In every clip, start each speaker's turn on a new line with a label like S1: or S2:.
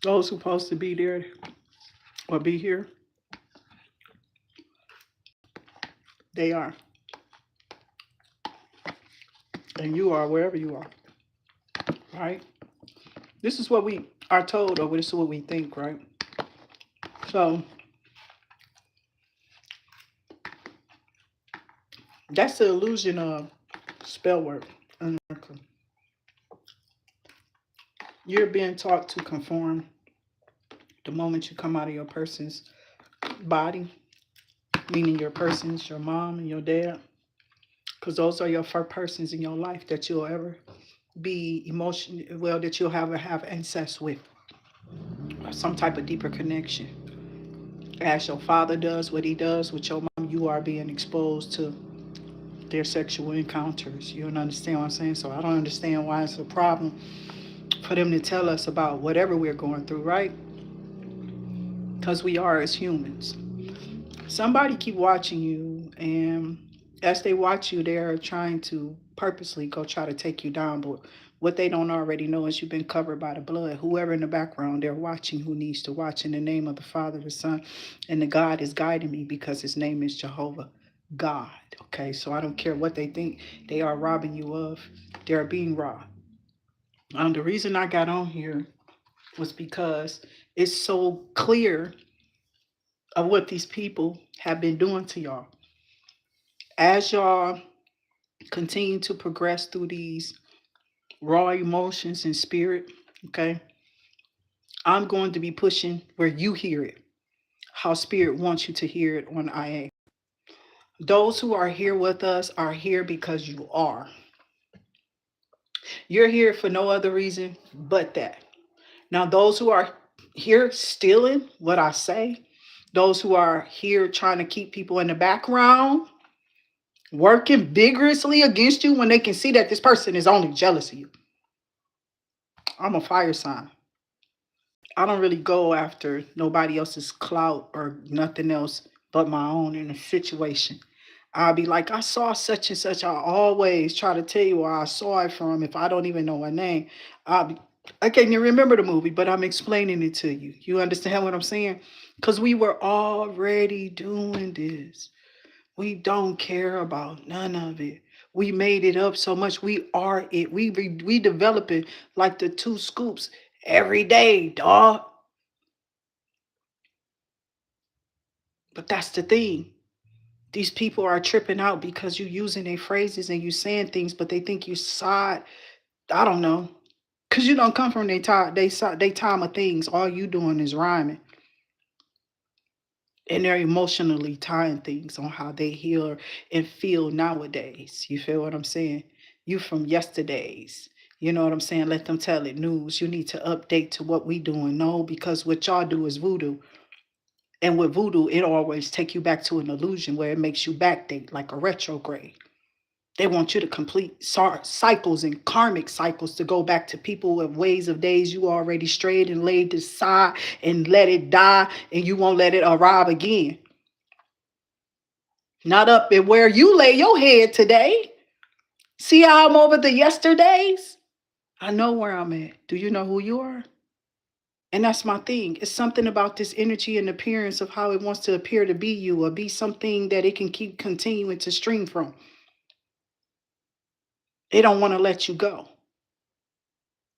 S1: Those who supposed to be there or be here, they are. And you are wherever you are, right? This is what we are told, or this is what we think, right? So that's the illusion of spell work in America. You're being taught to conform the moment you come out of your person's body, meaning your persons, your mom and your dad, because those are your first persons in your life that you'll ever be that you'll have access with, or some type of deeper connection. As your father does what he does with your mom, you are being exposed to their sexual encounters. You don't understand what I'm saying? So I don't understand why it's a problem for them to tell us about whatever we're going through, right? Because we are as humans. Somebody keep watching you, and as they watch you, they're trying to purposely go try to take you down. But what they don't already know is you've been covered by the blood. Whoever in the background, they're watching who needs to watch, in the name of the Father, the Son, and the God is guiding me because his name is Jehovah God. Okay, so I don't care what they think they are robbing you of. They're being robbed. The reason I got on here was because it's so clear of what these people have been doing to y'all. As y'all continue to progress through these raw emotions and spirit, okay, I'm going to be pushing where you hear it, how spirit wants you to hear it on IA. Those who are here with us are here because you are. You're here for no other reason but that. Now, those who are here stealing what I say, those who are here trying to keep people in the background, working vigorously against you when they can see that this person is only jealous of you. I'm a fire sign. I don't really go after nobody else's clout or nothing else but my own in a situation. I'll be like, I saw such and such. I always try to tell you where I saw it from. If I don't even know her name, I can't even remember the movie, but I'm explaining it to you. You understand what I'm saying? Because we were already doing this. We don't care about none of it. We made it up so much. We are it. We develop it like the two scoops every day, dog. But that's the thing. These people are tripping out because you using their phrases and you saying things, but they think you side. I don't know. Cause you don't come from they time of things. All you doing is rhyming. And they're emotionally tying things on how they heal and feel nowadays. You feel what I'm saying? You from yesterdays. You know what I'm saying? Let them tell it news. You need to update to what we doing. No, because what y'all do is voodoo. And with voodoo, it always take you back to an illusion where it makes you backdate like a retrograde. They want you to complete cycles and karmic cycles to go back to people with ways of days you already strayed and laid aside and let it die, and you won't let it arrive again. Not up at where you lay your head today. See how I'm over the yesterdays? I know where I'm at. Do you know who you are? And that's my thing. It's something about this energy and appearance of how it wants to appear to be you or be something that it can keep continuing to stream from. It don't want to let you go.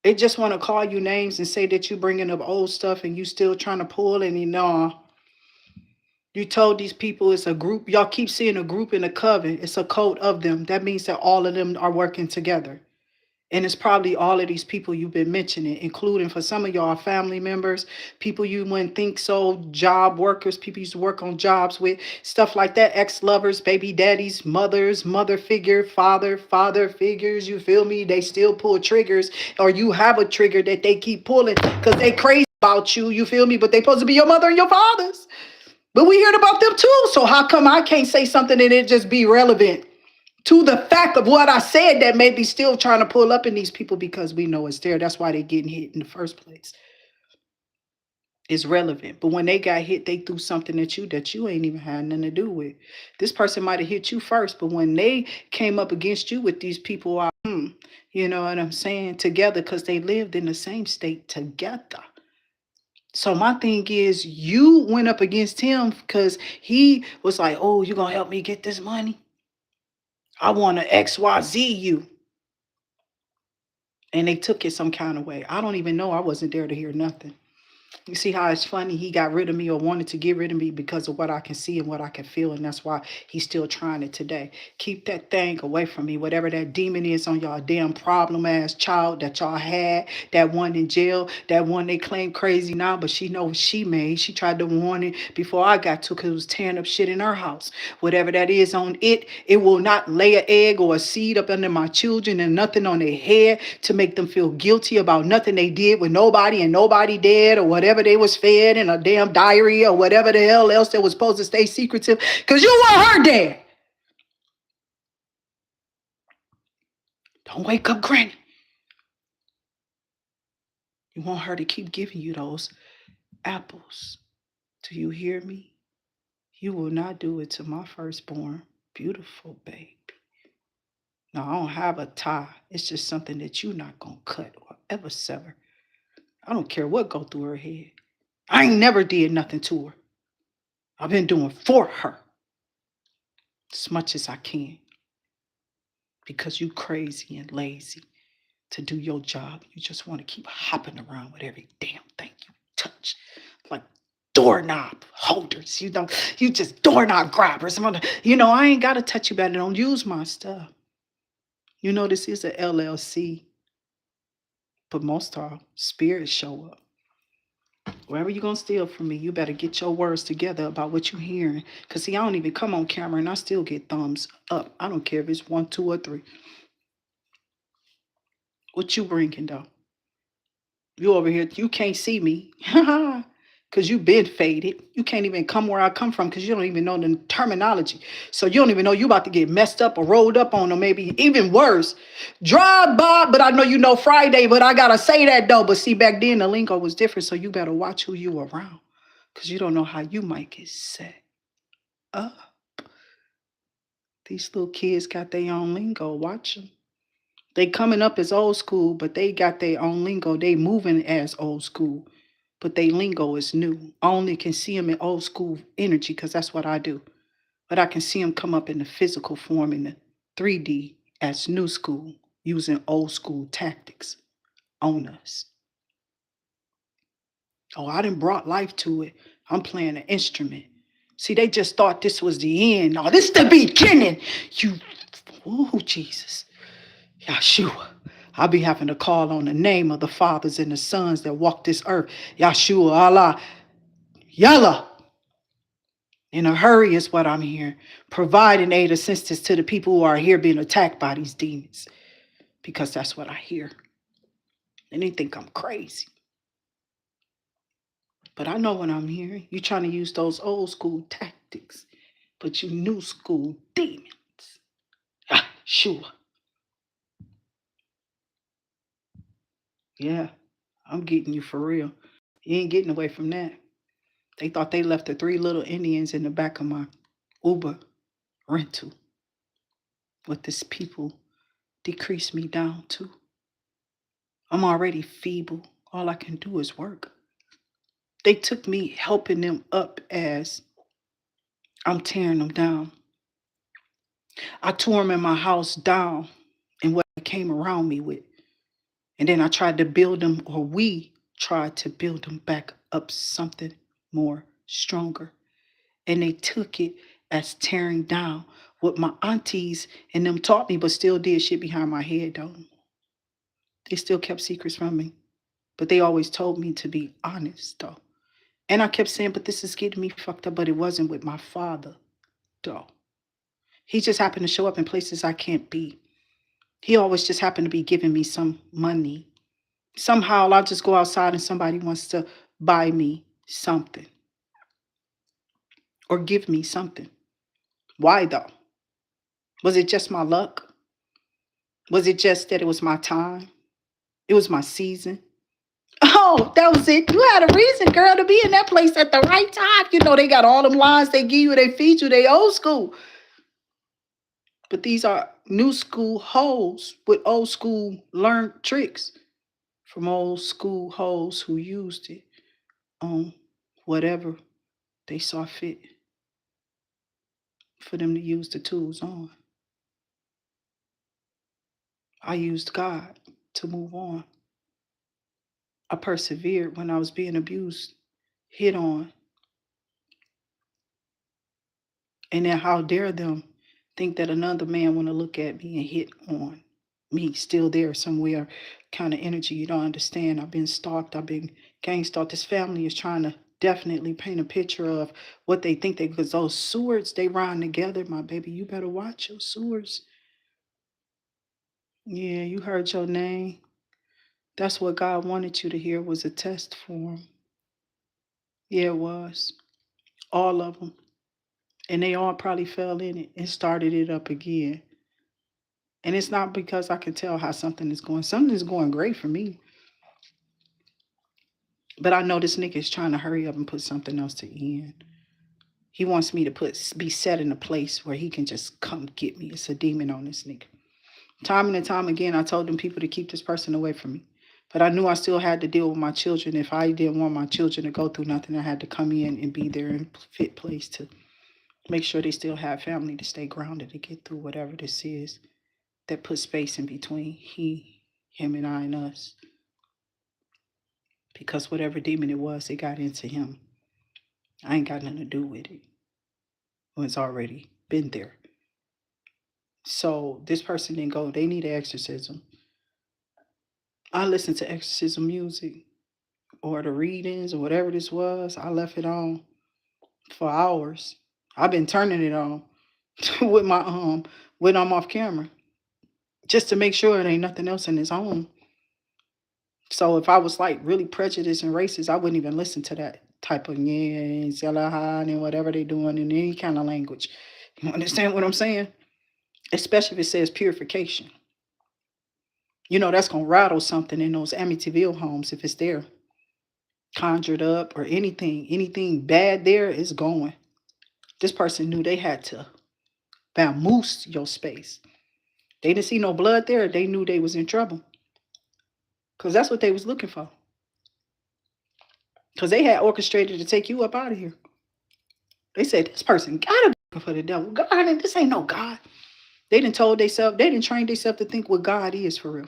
S1: It just want to call you names and say that you're bringing up old stuff and you still trying to pull, and you know, you told these people it's a group. Y'all keep seeing a group in a coven. It's a cult of them. That means that all of them are working together. And it's probably all of these people you've been mentioning, including for some of y'all family members, people you wouldn't think so, job workers, people you used to work on jobs with, stuff like that, ex-lovers, baby daddies, mothers, mother figure, father figures, you feel me? They still pull triggers, or you have a trigger that they keep pulling because they crazy about you, you feel me? But they supposed to be your mother and your fathers. But we heard about them too, so how come I can't say something and it just be relevant to the fact of what I said that may be still trying to pull up in these people because we know it's there. That's why they're getting hit in the first place. It's relevant. But when they got hit, they threw something at you that you ain't even had nothing to do with. This person might have hit you first, but when they came up against you with these people, you know what I'm saying, together because they lived in the same state together. So my thing is, you went up against him because he was like, oh, you going to help me get this money? I want to XYZ you. And they took it some kind of way. I don't even know. I wasn't there to hear nothing. You see how it's funny? He got rid of me or wanted to get rid of me because of what I can see and what I can feel. And that's why he's still trying it today. Keep that thing away from me. Whatever that demon is on y'all damn problem ass child that y'all had, that one in jail, that one they claim crazy now, but she knows she made. She tried to warn it before I got to because it was tearing up shit in her house. Whatever that is on it, it will not lay an egg or a seed up under my children and nothing on their head to make them feel guilty about nothing they did with nobody and nobody dead or whatever they was fed in a damn diary or whatever the hell else that was supposed to stay secretive because you want her dead. Don't wake up granny. You want her to keep giving you those apples. Do you hear me? You will not do it to my firstborn, beautiful baby. No, I don't have a tie. It's just something that you're not going to cut or ever sever. I don't care what go through her head. I ain't never did nothing to her. I've been doing for her as much as I can because you crazy and lazy to do your job. You just want to keep hopping around with every damn thing you touch, like doorknob holders. You just doorknob grabbers. I ain't got to touch you better. Don't use my stuff. This is a LLC, but most of our spirits show up. Wherever you're going to steal from me, you better get your words together about what you're hearing. Because, see, I don't even come on camera and I still get thumbs up. I don't care if it's 1, 2, or 3. What you bringing, though? You over here, you can't see me. Because you been faded. You can't even come where I come from because you don't even know the terminology. So you don't even know you about to get messed up or rolled up on, or maybe even worse. Drive by, but I know you know Friday, but I got to say that though. But see, back then the lingo was different, so you better watch who you around because you don't know how you might get set up. These little kids got their own lingo. Watch them. They coming up as old school, but they got their own lingo. They moving as old school, but they lingo is new. I only can see them in old school energy because that's what I do. But I can see them come up in the physical form in the 3D as new school, using old school tactics on us. Oh, I done brought life to it. I'm playing an instrument. See, they just thought this was the end. No, this is the beginning. Oh, Jesus. Yahshua. I'll be having to call on the name of the fathers and the sons that walk this earth. Yahshua, Allah, Yallah. In a hurry is what I'm hearing. Providing aid assistance to the people who are here being attacked by these demons. Because that's what I hear. And they think I'm crazy. But I know what I'm hearing. You're trying to use those old school tactics. But you new school demons. Sure. Yeah, I'm getting you for real. You ain't getting away from that. They thought they left the 3 little Indians in the back of my Uber rental. What this people decreased me down to. I'm already feeble. All I can do is work. They took me helping them up as I'm tearing them down. I tore them in my house down and what they came around me with. And then I tried to build them, or we tried to build them back up something more stronger. And they took it as tearing down what my aunties and them taught me, but still did shit behind my head, though. They still kept secrets from me. But they always told me to be honest, though. And I kept saying, but this is getting me fucked up, but it wasn't with my father, though. He just happened to show up in places I can't be. He always just happened to be giving me some money. Somehow I'll just go outside and somebody wants to buy me something or give me something. Why, though? Was it just my luck? Was it just that it was my time? It was my season? Oh, that was it. You had a reason, girl, to be in that place at the right time. They got all them lines they give you, they feed you, they old school. But these are new school hoes with old school learned tricks from old school hoes who used it. on whatever they saw fit for them to use the tools on. I used God to move on. I persevered when I was being abused, hit on. And then how dare them think that another man want to look at me and hit on me still there somewhere, kind of energy you don't understand. I've been stalked. I've been gang stalked. This family is trying to definitely paint a picture of what they think they, because those swords, they rhyme together, my baby. You better watch your swords. Yeah, you heard your name. That's what God wanted you to hear, was a test for him. Yeah, it was. All of them. And they all probably fell in it and started it up again. And it's not because I can tell how something is going. Something is going great for me. But I know this nigga is trying to hurry up and put something else to end. He wants me to be set in a place where he can just come get me. It's a demon on this nigga. Time and time again, I told them people to keep this person away from me. But I knew I still had to deal with my children. If I didn't want my children to go through nothing, I had to come in and be there in fit place to make sure they still have family, to stay grounded, to get through whatever this is that puts space in between him and I and us. Because whatever demon it was, it got into him. I ain't got nothing to do with it. It's already been there. So this person didn't go. They need an exorcism. I listened to exorcism music or the readings or whatever this was. I left it on for hours. I've been turning it on with my when I'm off camera, just to make sure it ain't nothing else in his home. So if I was like really prejudiced and racist, I wouldn't even listen to that type of and whatever they doing in any kind of language. You understand what I'm saying? Especially if it says purification. You know, that's going to rattle something in those Amityville homes if it's there. Conjured up or anything bad there is going. This person knew they had to vamoose your space. They didn't see no blood there. They knew they was in trouble. Because that's what they was looking for. Because they had orchestrated to take you up out of here. They said, this person got to be for the devil. God, this ain't no God. They didn't train themselves to think what God is for real.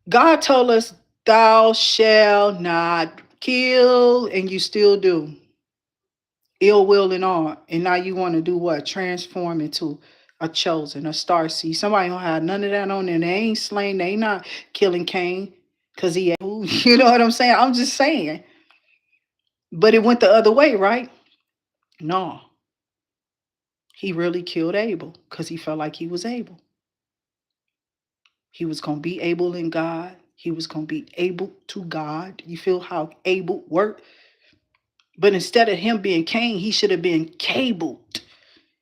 S1: God told us, thou shalt not kill, and you still do. Ill will and all. And now you want to do what? Transform into a chosen, a star seed. Somebody don't have none of that on there. They ain't slain. They ain't not killing Cain because he, you know what I'm saying? I'm just saying. But it went the other way, right? No. He really killed Abel because he felt like he was able. He was going to be able in God. He was going to be able to God. You feel how able worked? But instead of him being Cain, he should have been cabled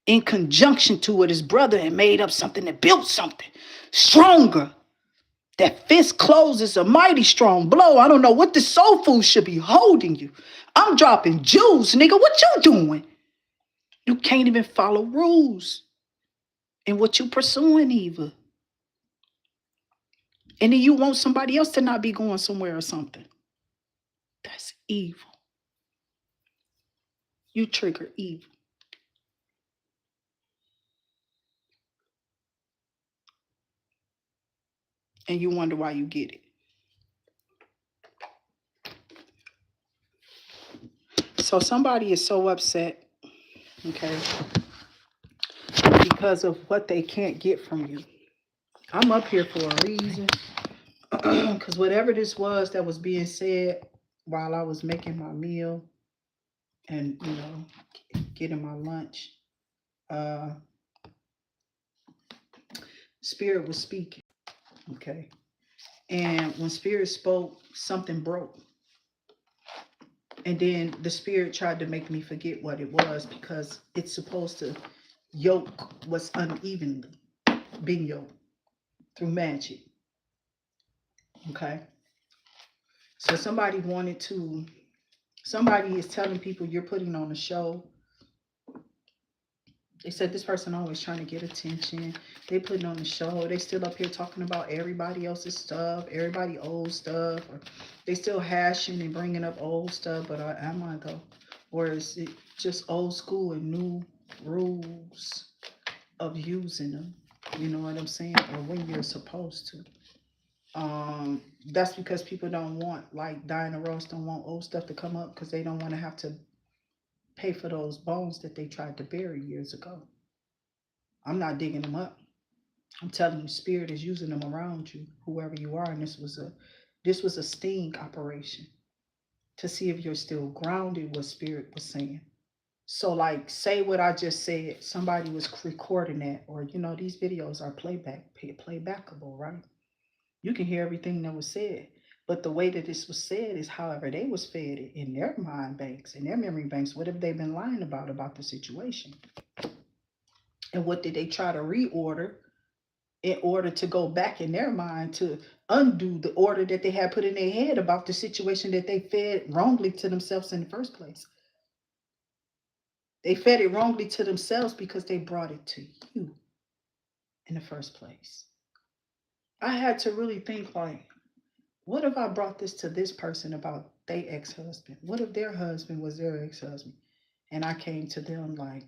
S1: in conjunction to with his brother and made up something that built something stronger. That fist closes a mighty strong blow. I don't know what the soul food should be holding you. I'm dropping jewels, nigga. What you doing? You can't even follow rules in what you pursuing either. And then you want somebody else to not be going somewhere or something. That's evil. You trigger evil. And you wonder why you get it. So somebody is so upset, okay, because of what they can't get from you. I'm up here for a reason. Because whatever this was that was being said while I was making my meal and, getting my lunch, Spirit was speaking, okay? And when Spirit spoke, something broke. And then the Spirit tried to make me forget what it was because it's supposed to yoke what's unevenly being yoked through magic, okay? So somebody is telling people you're putting on a show. They said this person always trying to get attention. They putting on the show. They still up here talking about everybody else's stuff, everybody old stuff. Or they still hashing and bringing up old stuff. But am I though? Or is it just old school and new rules of using them? You know what I'm saying? Or when you're supposed to. That's because people don't want, like Diana Ross don't want old stuff to come up because they don't want to have to pay for those bones that they tried to bury years ago. I'm not digging them up. I'm telling you, spirit is using them around you, whoever you are, and this was a sting operation to see if you're still grounded. What spirit was saying. So, like, say what I just said. Somebody was recording that, or these videos are playbackable, right? You can hear everything that was said. But the way that this was said is however they was fed it in their mind banks, in their memory banks. What have they been lying about the situation? And what did they try to reorder in order to go back in their mind to undo the order that they had put in their head about the situation that they fed wrongly to themselves in the first place? They fed it wrongly to themselves because they brought it to you in the first place. I had to really think, like, what if I brought this to this person about their ex-husband? What if their husband was their ex-husband? And I came to them like,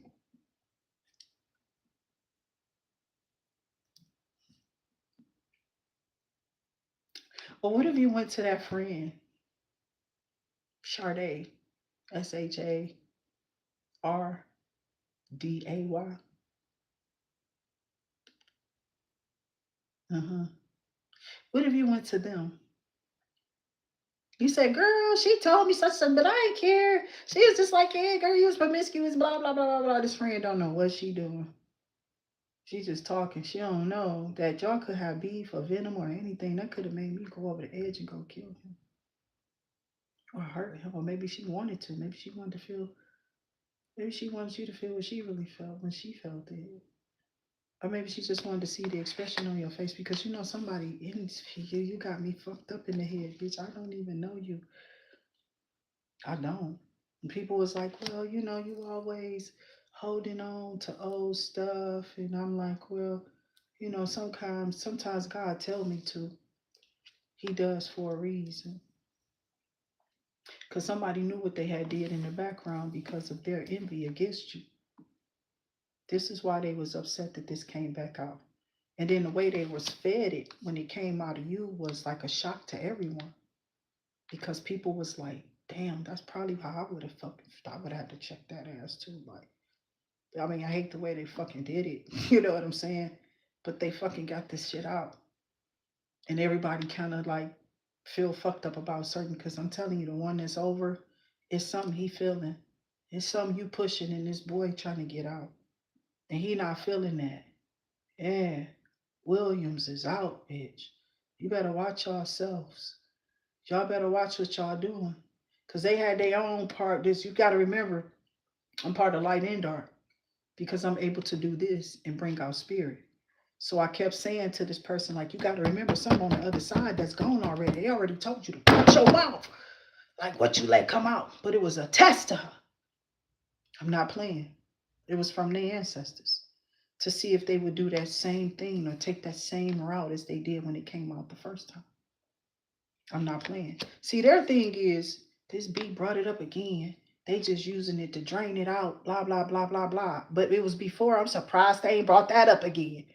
S1: well, what if you went to that friend, Sade, SHARDAY? Uh-huh. What if you went to them? You said, girl, she told me such and but I ain't care. She was just like, yeah, girl, you was promiscuous, blah, blah, blah, blah, blah. This friend don't know what she doing. She's just talking. She don't know that y'all could have beef or venom or anything. That could have made me go over the edge and go kill him. Or hurt him. Or maybe she wanted to. Maybe she wanted to feel, maybe she wanted you to feel what she really felt when she felt it. Or maybe she just wanted to see the expression on your face because somebody in you got me fucked up in the head, bitch. I don't even know you. I don't. And people was like, well, you always holding on to old stuff. And I'm like, well, sometimes God tell me to. He does for a reason. Because somebody knew what they had did in the background because of their envy against you. This is why they was upset that this came back out. And then the way they was fed it when it came out of you was like a shock to everyone. Because people was like, damn, that's probably how I would have I would have had to check that ass too. Like, I mean, I hate the way they fucking did it. You know what I'm saying? But they fucking got this shit out. And everybody kind of like feel fucked up about certain, because I'm telling you, the one that's over is something he feeling. It's something you pushing and this boy trying to get out. And he not feeling that. Yeah. Williams is out, bitch. You better watch yourselves. Y'all better watch what y'all doing. Cause they had their own part. This you gotta remember, I'm part of light and dark. Because I'm able to do this and bring out spirit. So I kept saying to this person, like, you got to remember something on the other side that's gone already. They already told you to watch your mouth. Like what you let come out. But it was a test to her. I'm not playing. It was from their ancestors to see if they would do that same thing or take that same route as they did when it came out the first time. I'm not playing. See, their thing is this B brought it up again. They just using it to drain it out, blah, blah, blah, blah, blah. But it was before. I'm surprised they ain't brought that up again.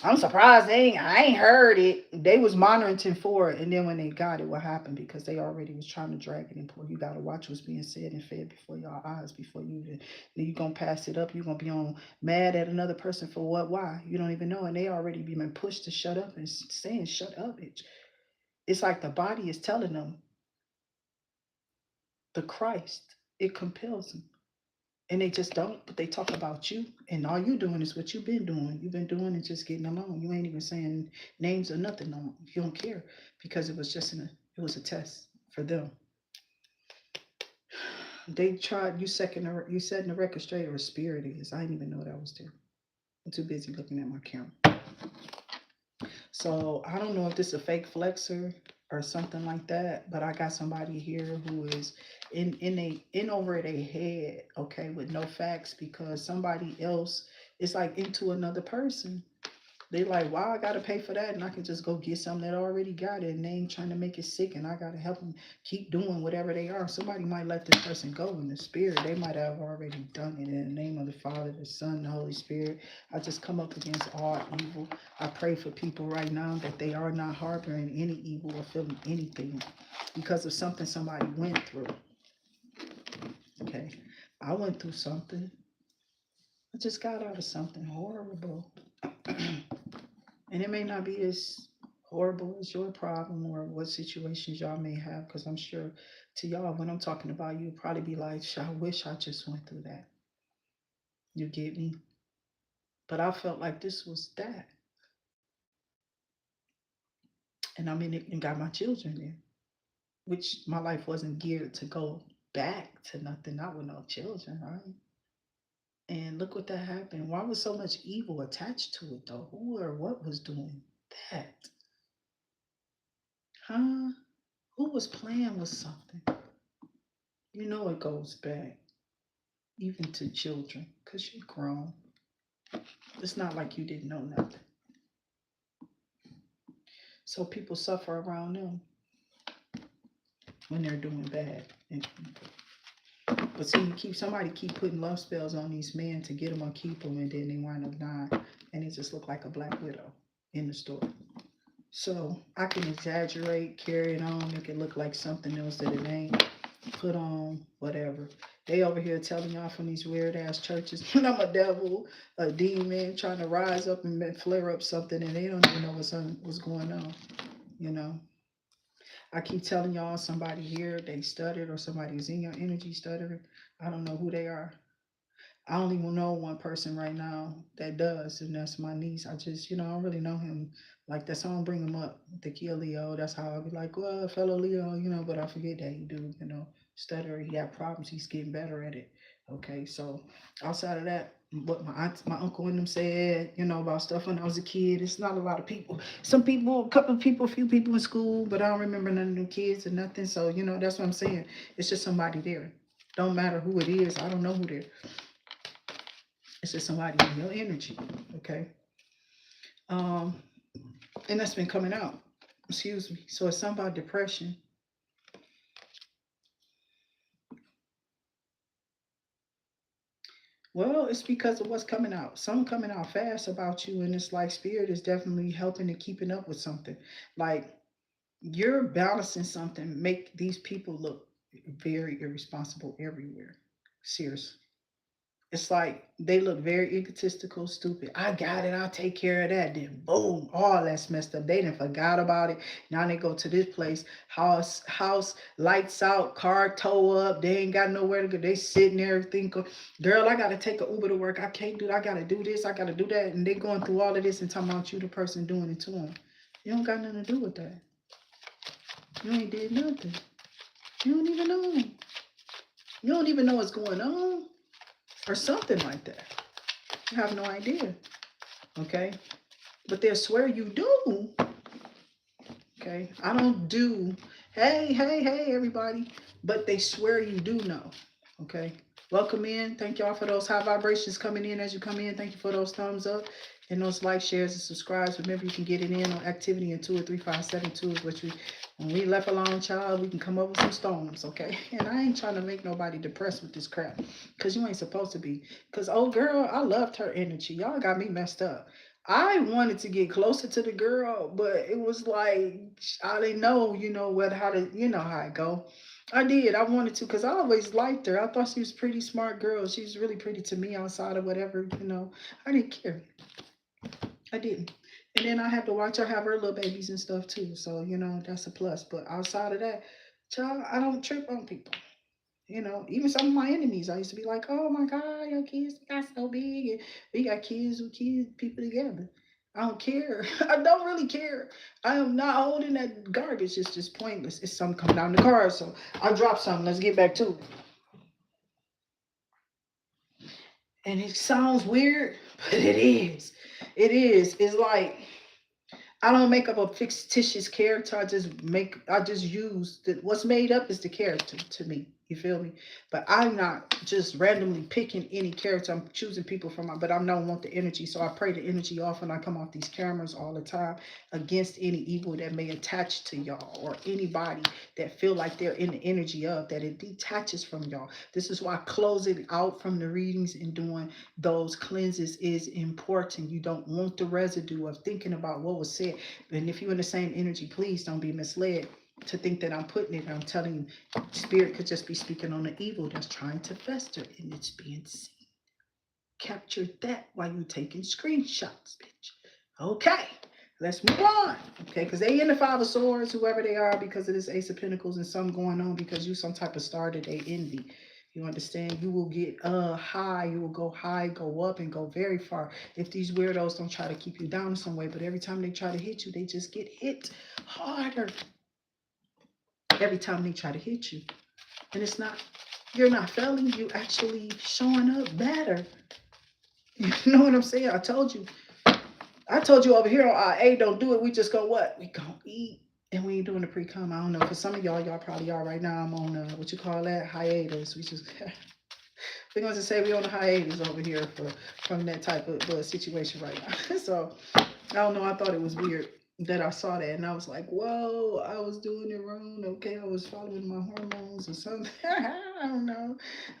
S1: I'm surprised I ain't heard it. They was monitoring for it. And then when they got it, what happened? Because they already was trying to drag it and pull. You got to watch what's being said and fed before your eyes, before you even, then you going to pass it up. You're going to be on mad at another person for what, why? You don't even know. And they already been pushed to shut up and saying, shut up, bitch. It's like the body is telling them the Christ. It compels them. And they just don't, but they talk about you. And all you doing is what you've been doing. You've been doing and just getting along. You ain't even saying names or nothing. No, you don't care because it was just it was a test for them. They tried, you setting the record straight, or spirit is. I didn't even know that was there. I'm too busy looking at my camera. So I don't know if this is a fake flexer or something like that. But I got somebody here who is in over their head, okay, with no facts, because somebody else is like into another person. They like, wow, I gotta pay for that, and I can just go get something that already got it, and they ain't trying to make it sick, and I gotta help them keep doing whatever they are. Somebody might let this person go in the spirit. They might have already done it in the name of the Father, the Son, the Holy Spirit. I just come up against all evil. I pray for people right now that they are not harboring any evil or feeling anything because of something somebody went through. Okay, I went through something. I just got out of something horrible. And it may not be as horrible as your problem or what situations y'all may have, because I'm sure to y'all, when I'm talking about you, probably be like, I wish I just went through that. You get me? But I felt like this was that. And I'm in it and got my children there, which my life wasn't geared to go back to nothing, not with no children, right? And look what that happened. Why was so much evil attached to it, though? Who or what was doing that? Huh? Who was playing with something? You know it goes back, even to children, because you're grown. It's not like you didn't know nothing. So people suffer around them when they're doing bad. But see, somebody keep putting love spells on these men to get them or keep them, and then they wind up dying, and it just look like a black widow in the story. So I can exaggerate, carry it on, make it look like something else that it ain't. Put on whatever. They over here telling y'all from these weird ass churches that I'm a devil, a demon, trying to rise up and flare up something, and they don't even know what's going on. You know, I keep telling y'all somebody here they stuttered, or somebody's in your energy stuttering. I don't know who they are. I don't even know one person right now that does, and that's my niece. I just, I don't really know him like that, so I don't bring him up. The kid Leo, that's how I'll be like, well, fellow Leo, but I forget that he do, stutter. He got problems. He's getting better at it. Okay, so outside of that, what my uncle and them said, about stuff when I was a kid, it's not a lot of people. Some people, a couple of people, a few people in school, but I don't remember none of them kids or nothing. So, that's what I'm saying. It's just somebody there. Don't matter who it is. I don't know who they're. It's just somebody in your energy, okay? And that's been coming out. Excuse me. So it's something about depression. Well, it's because of what's coming out. Something coming out fast about you, and it's like spirit is definitely helping and keeping up with something. Like you're balancing something, make these people look very irresponsible everywhere. Seriously. It's like they look very egotistical, stupid. I got it. I'll take care of that. Then boom, all that's messed up. They done forgot about it. Now they go to this place, house, lights out, car tow up. They ain't got nowhere to go. They sitting there thinking, girl, I gotta take an Uber to work. I can't do that. I gotta do this. I gotta do that. And they going through all of this and talking about you, the person doing it to them. You don't got nothing to do with that. You ain't did nothing. You don't even know. You don't even know what's going on. Or something like that. You have no idea. Okay? But they'll swear you do. Okay? I don't do, hey, everybody. But they swear you do know. Okay? Welcome in. Thank y'all for those high vibrations coming in as you come in. Thank you for those thumbs up and those likes, shares, and subscribes. Remember, you can get it in on Activity Intuit is what when we left alone, child, we can come up with some storms, okay? And I ain't trying to make nobody depressed with this crap, because you ain't supposed to be. Because, old girl, I loved her energy. Y'all got me messed up. I wanted to get closer to the girl, but it was like, I didn't know, how to, how it go. I did. I wanted to, because I always liked her. I thought she was a pretty smart girl. She was really pretty to me outside of whatever, I didn't care. I didn't. And then I had to watch her have her little babies and stuff too. So, that's a plus. But outside of that, child, I don't trip on people. Even some of my enemies, I used to be like, oh my God, your kids got so big. And we got kids with people together. I don't care. I don't really care. I am not holding that garbage. It's just pointless. It's something coming down the car. So I dropped something. Let's get back to it. And it sounds weird, but it is. It is. It's like I don't make up a fictitious character. I just use what's made up is the character to me. You feel me? But I'm not just randomly picking any character. I'm choosing people from my, but I don't want the energy. So I pray the energy off when I come off these cameras all the time against any evil that may attach to y'all or anybody that feel like they're in the energy of that it detaches from y'all. This is why closing out from the readings and doing those cleanses is important. You don't want the residue of thinking about what was said. And if you're in the same energy, please don't be misled to think that I'm putting it. I'm telling you, spirit could just be speaking on the evil that's trying to fester and it's being seen. Capture that while you're taking screenshots, bitch. Okay, let's move on. Okay, because they in the Five of Swords, whoever they are, because of this Ace of Pentacles and something going on because you some type of star that they envy. You understand? You will get high. You will go high, go up, and go very far. If these weirdos don't try to keep you down in some way, but every time they try to hit you, they just get hit harder. Every time they try to hit you. And it's not, you're not failing, you actually showing up better. You know what I'm saying? I told you over here on our A, don't do it. We just go what? We gonna eat. And we ain't doing the pre-com. I don't know. For some of y'all probably are right now. I'm on what you call that? Hiatus. We just we're going to say we're on a hiatus over here from that type of situation right now. So I don't know. I thought it was weird that I saw that and I was like, whoa, I was doing it wrong. Okay, I was following my hormones or something. I don't know.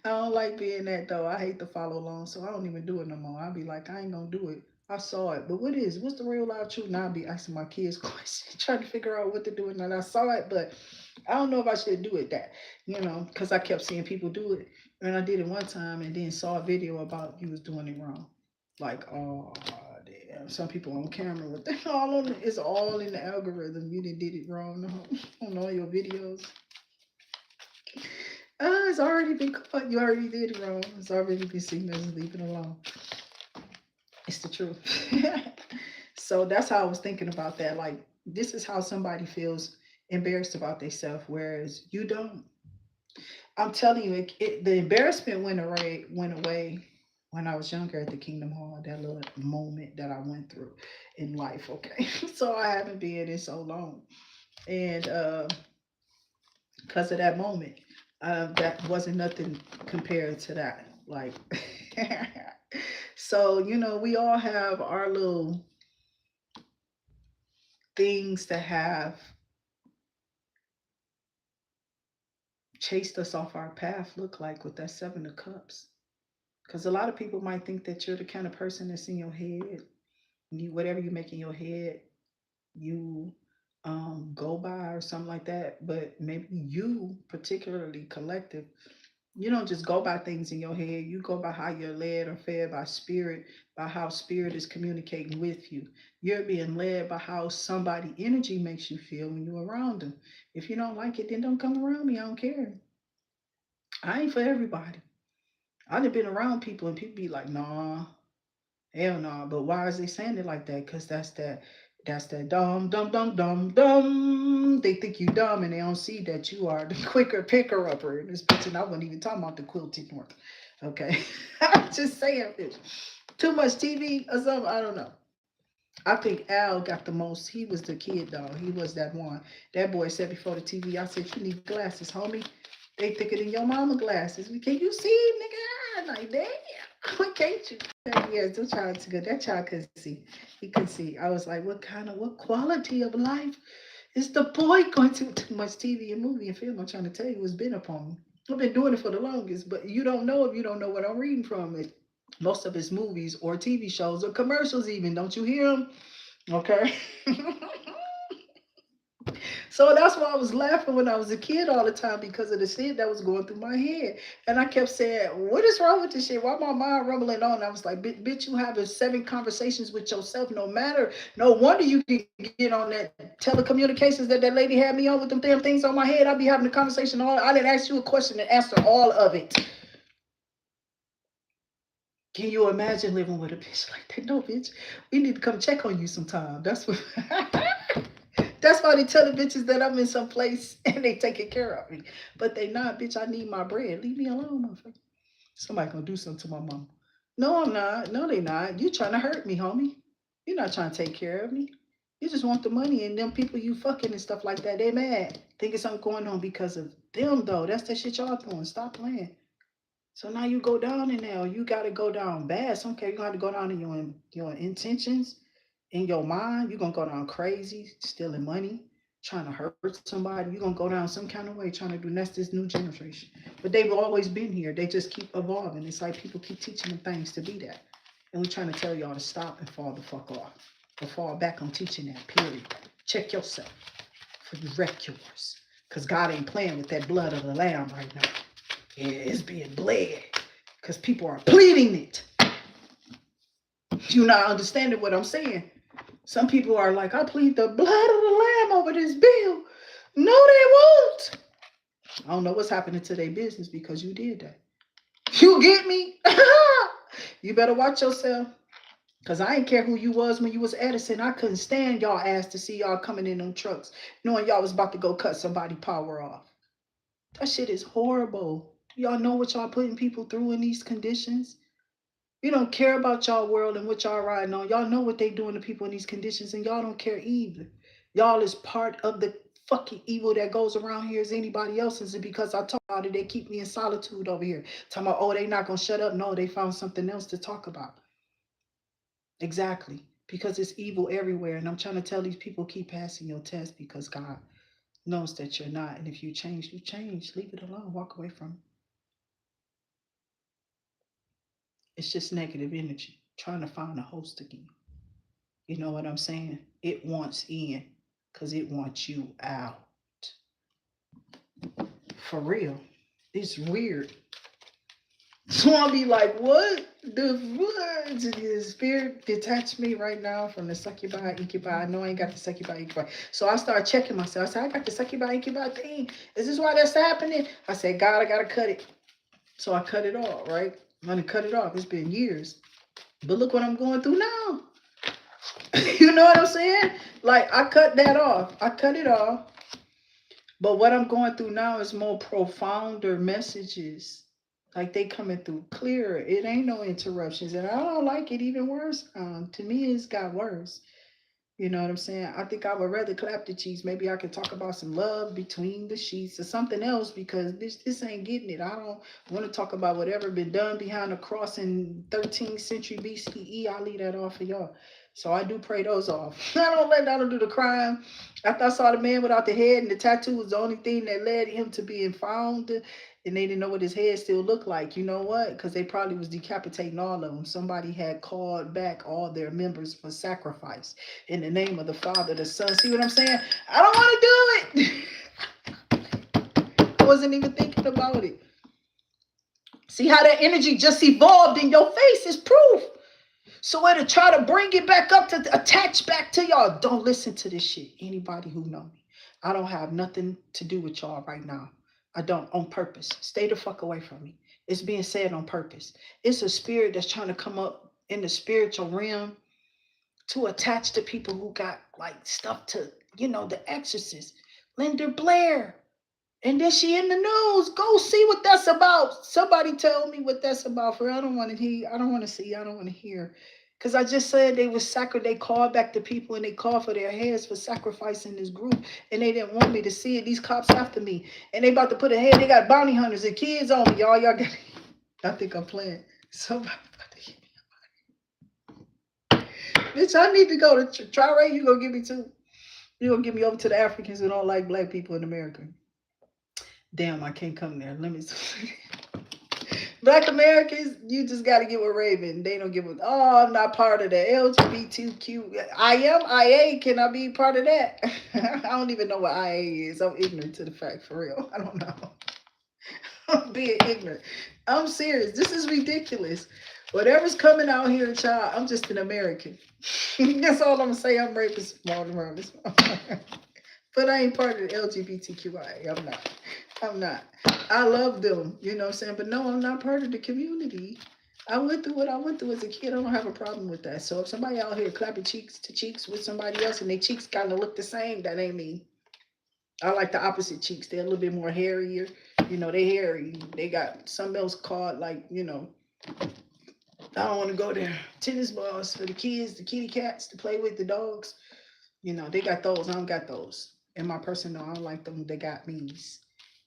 S1: I don't like being that though. I hate to follow along, so I don't even do it no more. I'll be like, I ain't gonna do it. I saw it, but what's the real life truth? Now I'll be asking my kids questions, trying to figure out what to do. And I saw it, but I don't know if I should do it because I kept seeing people do it. And I did it one time and then saw a video about you was doing it wrong. Like, oh damn, some people on camera with all on it's all in the algorithm. You did it wrong on all your videos. It's already been caught. You already did it wrong. It's already been seen. Just leave it alone. It's the truth. So that's how I was thinking about that. Like, this is how somebody feels embarrassed about themselves, whereas you don't. I'm telling you, the embarrassment went away when I was younger at the Kingdom Hall. That little moment that I went through in life. Okay, so I haven't been in so long, and because of that moment, that wasn't nothing compared to that. Like, so we all have our little things that have chased us off our path. Look like with that Seven of Cups. Because a lot of people might think that you're the kind of person that's in your head. Whatever you make in your head, you go by or something like that. But maybe you, particularly collective, you don't just go by things in your head. You go by how you're led or fed by spirit, by how spirit is communicating with you. You're being led by how somebody energy makes you feel when you're around them. If you don't like it, then don't come around me. I don't care. I ain't for everybody. I've been around people and people be like, nah, hell no. Nah. But why is they saying it like that? Because that's that dumb, dumb, dumb, dumb, dumb. They think you dumb and they don't see that you are the quicker picker upper in this bitch. And I wasn't even talking about the quilting work. Okay. I'm just saying this. Too much TV or something. I don't know. I think Al got the most. He was the kid though. He was that one. That boy said before the TV, I said, you need glasses, homie. They thicker than your mama glasses. Can you see, nigga? I'm like, damn. What can't you? Yes, the child's good. That child could see. He could see. I was like, what quality of life is the boy going to too much TV and movie and film? I'm trying to tell you, it's been upon me. I've been doing it for the longest, but you don't know if you don't know what I'm reading from it. Most of his movies or TV shows or commercials, even. Don't you hear them? Okay. So that's why I was laughing when I was a kid all the time because of the shit that was going through my head. And I kept saying, what is wrong with this shit? Why my mind rumbling on? I was like, bitch, you having 7 conversations with yourself. No wonder you can get on that telecommunications that lady had me on with them damn things on my head. I'll be having a conversation. I didn't ask you a question and answer all of it. Can you imagine living with a bitch like that? No, bitch. We need to come check on you sometime. That's what. That's why they tell the bitches that I'm in some place and they taking care of me. But they not, bitch. I need my bread. Leave me alone, motherfucker. Somebody gonna do something to my mom. No, I'm not. No, they not. You trying to hurt me, homie. You're not trying to take care of me. You just want the money, and them people you fucking and stuff like that, they mad. Thinking something going on because of them, though. That's the shit y'all doing. Stop playing. So now you go down in there. You got to go down bad. Some care you got to go down in your intentions, in your mind. You're going to go down crazy, stealing money, trying to hurt somebody. You're going to go down some kind of way trying to do. And that's this new generation. But they've always been here. They just keep evolving. It's like people keep teaching them things to be that. And we're trying to tell y'all to stop and fall the fuck off. Or fall back on teaching that, period. Check yourself for you wreck yours. Because God ain't playing with that blood of the lamb right now. It's being bled. Because people are pleading it. You're not understanding what I'm saying. Some people are like, I plead the blood of the lamb over this bill. No, they won't. I don't know what's happening to their business because you did that. You get me? You better watch yourself. Because I ain't care who you was when you was Edison. I couldn't stand y'all ass to see y'all coming in them trucks knowing y'all was about to go cut somebody power off. That shit is horrible. Do y'all know what y'all putting people through in these conditions? You don't care about y'all world and what y'all riding on. Y'all know what they doing to people in these conditions, and y'all don't care either. Y'all is part of the fucking evil that goes around here as anybody else's. And because I talk about it, they keep me in solitude over here. Talking about, oh, they not going to shut up. No, they found something else to talk about. Exactly. Because it's evil everywhere. And I'm trying to tell these people, keep passing your test because God knows that you're not. And if you change, you change. Leave it alone. Walk away from it. It's just negative energy. Trying to find a host again. You know what I'm saying? It wants in because it wants you out. For real. It's weird. So I'll be like, what the fuck? The spirit detached me right now from the succubi, incubi. I know I ain't got the succubi, incubi. So I started checking myself. I said, I got the succubi, incubi thing. Is this why that's happening? I said, God, I got to cut it. So I cut it off, right? I'm going to cut it off. It's been years. But look what I'm going through now. You know what I'm saying? Like, I cut that off. I cut it off. But what I'm going through now is more profounder messages. Like, they coming through clearer. It ain't no interruptions. And I don't like it even worse. To me, it's got worse. You know what I'm saying? I think I would rather clap the cheeks. Maybe I could talk about some love between the sheets or something else because this ain't getting it. I don't want to talk about whatever been done behind the cross in 13th century BCE. I'll leave that off for y'all. So I do pray those off. I don't do the crime. After I saw the man without the head and the tattoo was the only thing that led him to being found, and they didn't know what his head still looked like. You know what? Because they probably was decapitating all of them. Somebody had called back all their members for sacrifice in the name of the Father, the Son. See what I'm saying? I don't want to do it. I wasn't even thinking about it. See how that energy just evolved in your face is proof. So to try to bring it back up, to attach back to y'all, don't listen to this shit. Anybody who know me, I don't have nothing to do with y'all right now. I don't, on purpose. Stay the fuck away from me. It's being said on purpose. It's a spirit that's trying to come up in the spiritual realm to attach to people who got like stuff to, the Exorcist, Linda Blair. And then she in the news. Go see what that's about. Somebody tell me what that's about. For I don't want to hear. I don't want to see. I don't want to hear. Because I just said they was they called back the people and they called for their heads for sacrificing this group. And they didn't want me to see it. These cops after me. And they about to put a head. They got bounty hunters and kids on me. Y'all got. I think I'm playing. Somebody about to hit me. Bitch, I need to go to Tri-Ray. You gonna give me two. You gonna give me over to the Africans who don't like black people in America. Damn, I can't come there. Let me. Black Americans, you just got to get with Raven. They don't give a. Oh, I'm not part of the LGBTQ. I am IA. Can I be part of that? I don't even know what IA is. I'm ignorant to the fact, for real. I don't know. I'm being ignorant. I'm serious. This is ridiculous. Whatever's coming out here, child, I'm just an American. That's all I'm going to say. I'm rapist. But I ain't part of the LGBTQIA. I'm not. I love them, you know what I'm saying? But no, I'm not part of the community. I went through what I went through as a kid. I don't have a problem with that. So if somebody out here clapping cheeks to cheeks with somebody else and their cheeks kind of look the same, that ain't me. I like the opposite cheeks. They're a little bit more hairier. They hairy. They got something else called like, I don't want to go there. Tennis balls for the kids, the kitty cats to play with, the dogs. You know, they got those. I don't got those. And my person, no, I don't like them. They got me's.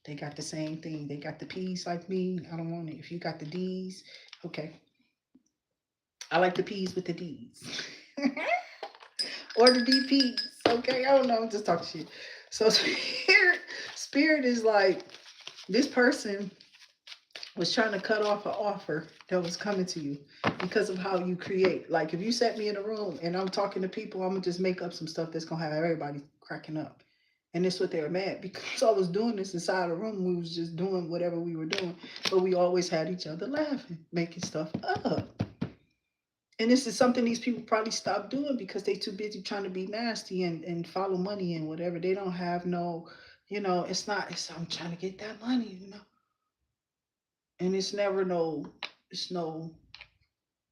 S1: They got the same thing. They got the P's like me. I don't want it. If you got the D's, okay. I like the P's with the D's. Or the DPs. Okay, I don't know. I'm just talking shit. So spirit is like this person was trying to cut off an offer that was coming to you because of how you create. Like if you set me in a room and I'm talking to people, I'm gonna just make up some stuff that's gonna have everybody cracking up. And that's what they were mad because I was doing this inside a room. We was just doing whatever we were doing, but we always had each other laughing, making stuff up. And this is something these people probably stopped doing because they too busy trying to be nasty and follow money and whatever. They don't have no, it's not, it's I'm trying to get that money. And it's never no, it's no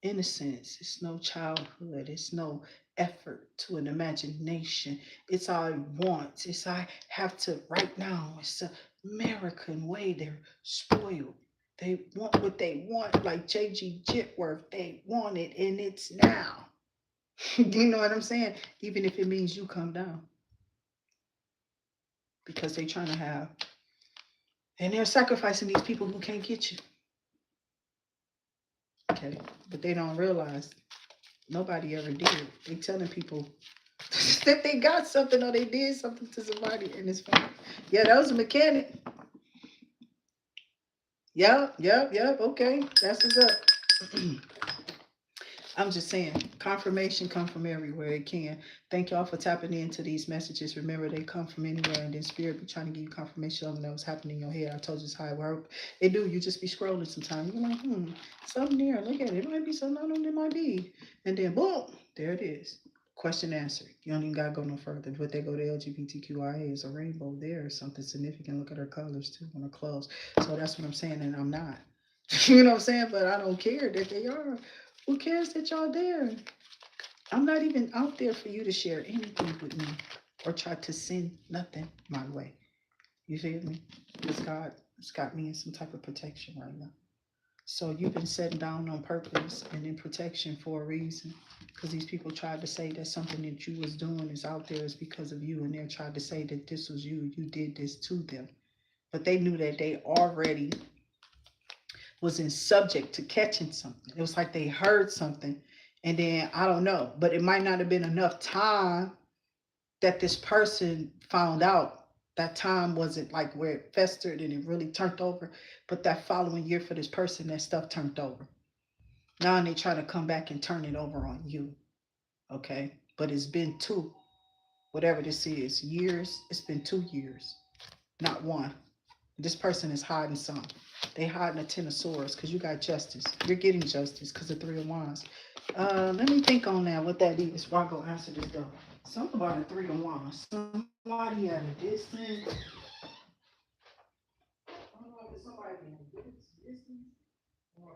S1: innocence, it's no childhood, it's no effort to an imagination. It's I want, it's I have to right now. It's a American way. They're spoiled. They want what they want, like J.G. Jitworth. They want it, and it's now. You know what I'm saying? Even if it means you come down because they're trying to have, and they're sacrificing these people who can't get you. Okay, but they don't realize nobody ever did. They telling people that they got something or they did something to somebody and it's fine. Yeah, that was a mechanic. Yep, yep, yep. Okay, that's what's up. I'm just saying, confirmation come from everywhere it can. Thank y'all for tapping into these messages. Remember, they come from anywhere, and then spirit be trying to give you confirmation on what's happening in your head. I told you how it worked. It do. You just be scrolling sometimes. You're like, something there. Look at it. It might be something I don't know. It might be. And then boom, there it is. Question answered. You don't even gotta go no further. But they go to LGBTQIA is a rainbow there, something significant. Look at her colors too on her clothes. So that's what I'm saying, and I'm not. You know what I'm saying? But I don't care that they are. Who cares that y'all there? I'm not even out there for you to share anything with me or try to send nothing my way. You feel me? Because God has got me in some type of protection right now. So you've been setting down on purpose and in protection for a reason. Because these people tried to say that something that you was doing is out there is because of you, and they tried to say that this was you. You did this to them. But they knew that they already was in subject to catching something. It was like they heard something, and then I don't know, but it might not have been enough time that this person found out. That time wasn't like where it festered and it really turned over, but that following year for this person, that stuff turned over. Now they try to come back and turn it over on you. Okay, but it's been two, whatever this is, years. It's been 2 years, not one. This person is hiding some. They hiding a ten of swords because you got justice. You're getting justice because of 3 of wands. Let me think on that. What that is. Before I go answer this though. Something about a 3 of wands. Somebody at a distance. I don't know if it's somebody at a distance or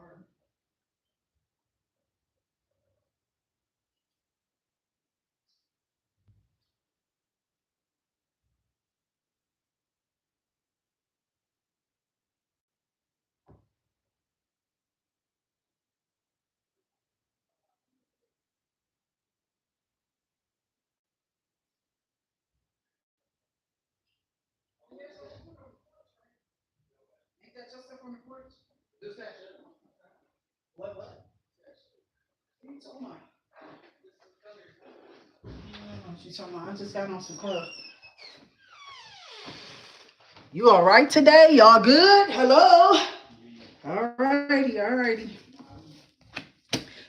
S1: ain't that your stuff on the porch? What? What are you talking about? I don't know what you talking about. I just got on some clothes. You all right today? Y'all good? Hello? All righty.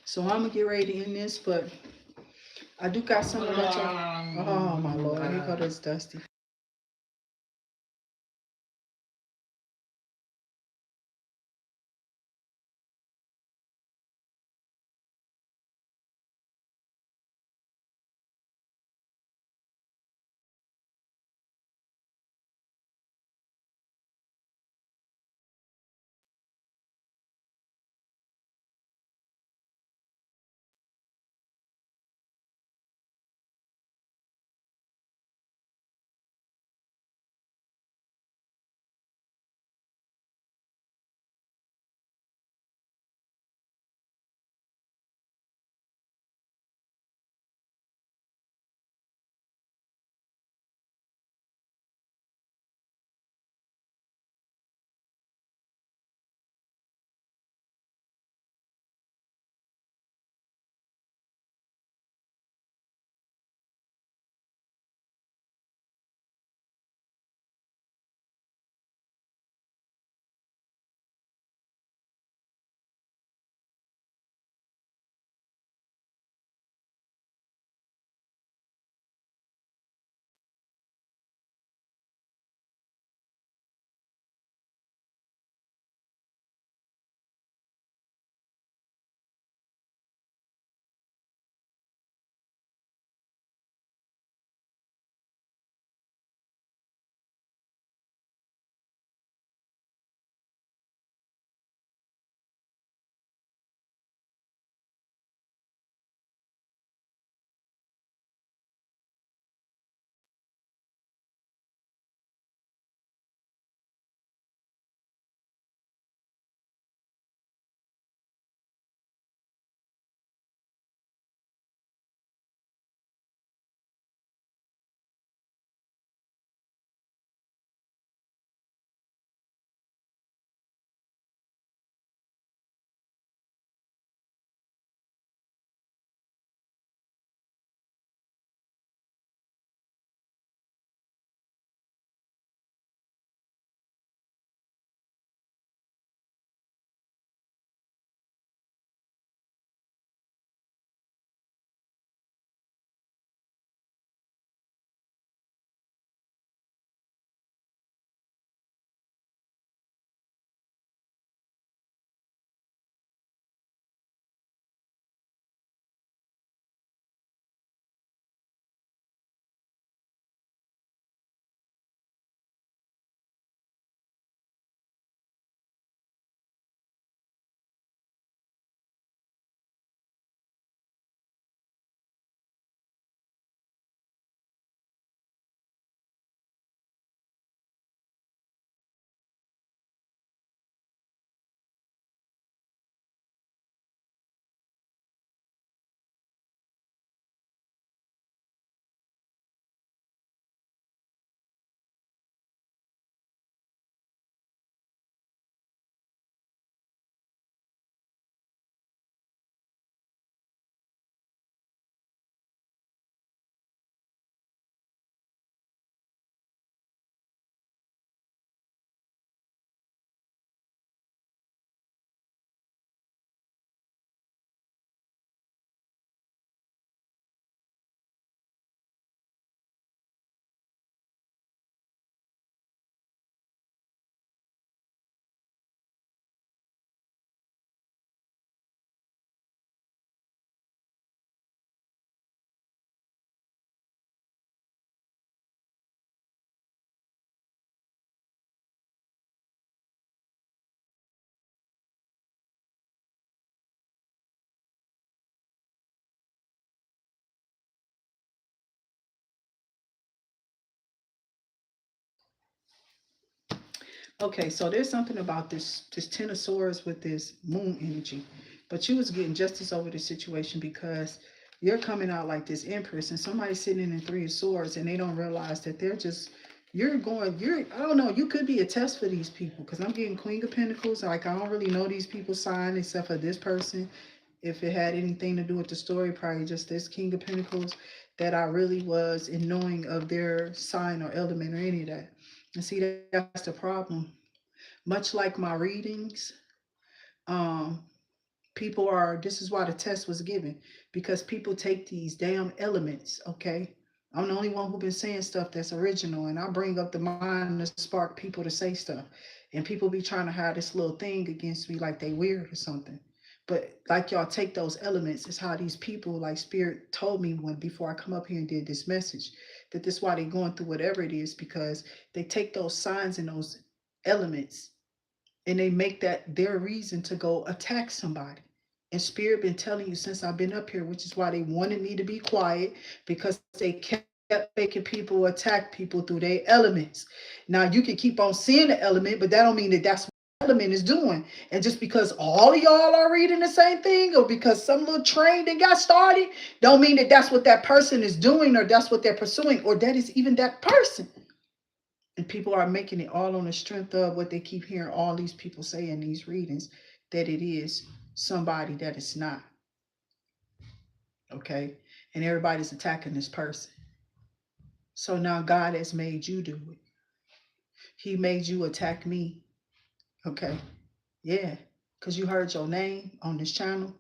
S1: So I'm gonna get ready to end this, but I do got something about y'all. Oh my lord, here go this Dusty. Okay, so there's something about this Ten of Swords with this moon energy, but you was getting justice over the situation because you're coming out like this Empress, and somebody's sitting in the Three of Swords, and they don't realize that they're just you're I don't know, you could be a test for these people because I'm getting Queen of Pentacles. Like I don't really know these people's sign except for this person. If it had anything to do with the story, probably just this King of Pentacles, that I really was in knowing of their sign or element or any of that. And see, that's the problem. Much like my readings, um, people are, this is why the test was given, because people take these damn elements, okay? I'm the only one who been saying stuff that's original, and I bring up the mind to spark people to say stuff. And people be trying to have this little thing against me like they weird or something. But like y'all take those elements, it's how these people, like Spirit told me when before I come up here and did this message, that this is why they going through whatever it is, because they take those signs and those elements and they make that their reason to go attack somebody. And Spirit been telling you since I've been up here, which is why they wanted me to be quiet, because they kept making people attack people through their elements. Now you can keep on seeing the element, but that don't mean that that's what the element is doing. And just because all of y'all are reading the same thing, or because some little train that got started, don't mean that that's what that person is doing, or that's what they're pursuing, or that is even that person. And people are making it all on the strength of what they keep hearing all these people say in these readings, that it is somebody that it's not. Okay. And everybody's attacking this person. So now God has made you do it. He made you attack me. Okay. Yeah. Because you heard your name on this channel.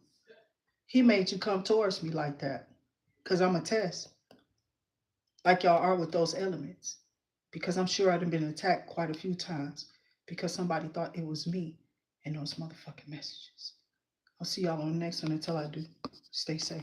S1: He made you come towards me like that. Because I'm a test. Like y'all are with those elements. Because I'm sure I've been attacked quite a few times because somebody thought it was me in those motherfucking messages. I'll see y'all on the next one. Until I do, stay safe.